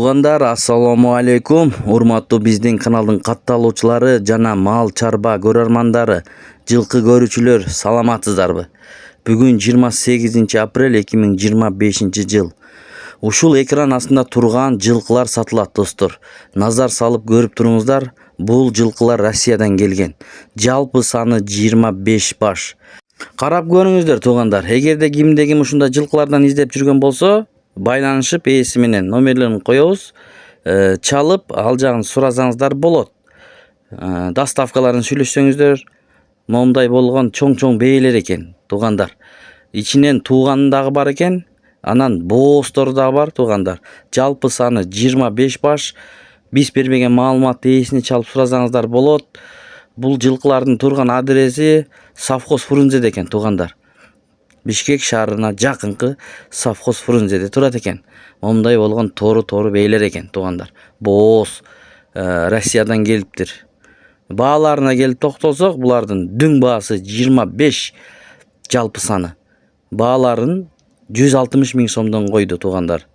Туугандар, ассаламу алейкум. Урматтуу биздин каналдын катталуучулары жана мал чарба көрөрмандары, жылкы көрүүчүлөр, саламатсыздарбы? Бүгүн 28 апрель 2025 жыл. Ушул экран астында турган жылкылар сатылат достор. Назар салып көрүп туруңуздар, бул жылкылар Россиядан келген. Жалпы саны 25 баш. Карап көрүңүздөр туугандар. Эгерде кимде ким ушундай жылкылардан издеп жүргөн болсо, байланышып ээси менен номерлерин коебуз, чалып ал жагын сурасаңыздар болот. Доставкаларын сүйлөшсөңүздөр, момундай болгон чоң бээлер экен туугандар. Ичинен тууганы дагы бар экен, анан боозтору дагы бар туугандар. Жалпы саны 25 баш. Биз бербеген маалыматты ээсине чалып сурасаңыздар болот. Бул жылкылардын турган адреси совхоз Фрунзеде экен туугандар. Бишкек шаарына жакынкы совхоз Фрунзеде турат экен. Момундай болгон тору бейлер экен туугандар. Бооз Россиядан келиптир. Бааларына келип токтолсок, булардын дүң баасы 25 жалпы саны. Бааларын 160 000 сомдон койду туугандар.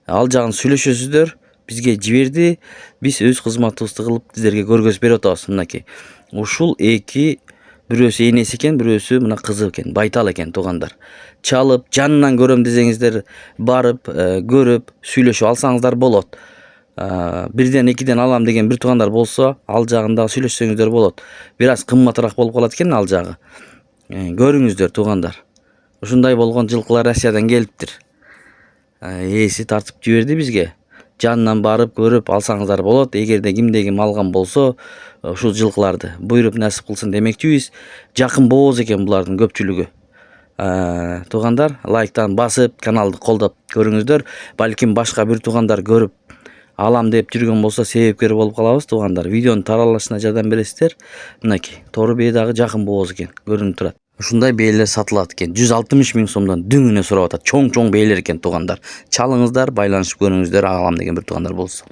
Ал жагын сүйлөшөсүздөр, бизге жиберди. Биз өз кызматыбызды кылып сиздерге көргөзүп берип атабыз. Мынакей. Ушул эки, бирөөсү энеси экен, бирөөсү мына кызы экен, байтал экен туугандар. Чалып, жанынан көрөм десеңиздер, барып, көрүп, сүйлөшүп алсаңыздар болот. Бирден экиден алам деген бир туугандар болсо, ал жагында сүйлөшсөңүздөр болот. Бир аз кымбатыраак болуп калат экен ал жагы. Көрүңүздөр туугандар. Ушундай болгон жылкылар Россиядан келиптир. Ээси тартып жиберди бизге. Жанынан барып көрүп алсаңыздар болот. Эгерде кимде ким алган болсо, ушул жылкыларды буйруп насип кылсын демекчибиз. Жакын бооз экен булардын көпчүлүгү. Туугандар, лайктан басып, каналды колдоп көрүңүздөр. Балким башка бир туугандар көрүп алам деп жүргөн болсо, себепкер болуп калабыз туугандар. Видеонун таралышына жардам бересиздер. Мынакей, тору бээ дагы жакын бооз экен, көрүнүп турат. Ушундай бээлер сатылат экен. 160 000 сомдон дүңүнө сурап атат. Чоң бээлер экен туугандар. Чалыңыздар, байланышып көрүңүздөр, алам деген бир туугандар болсо.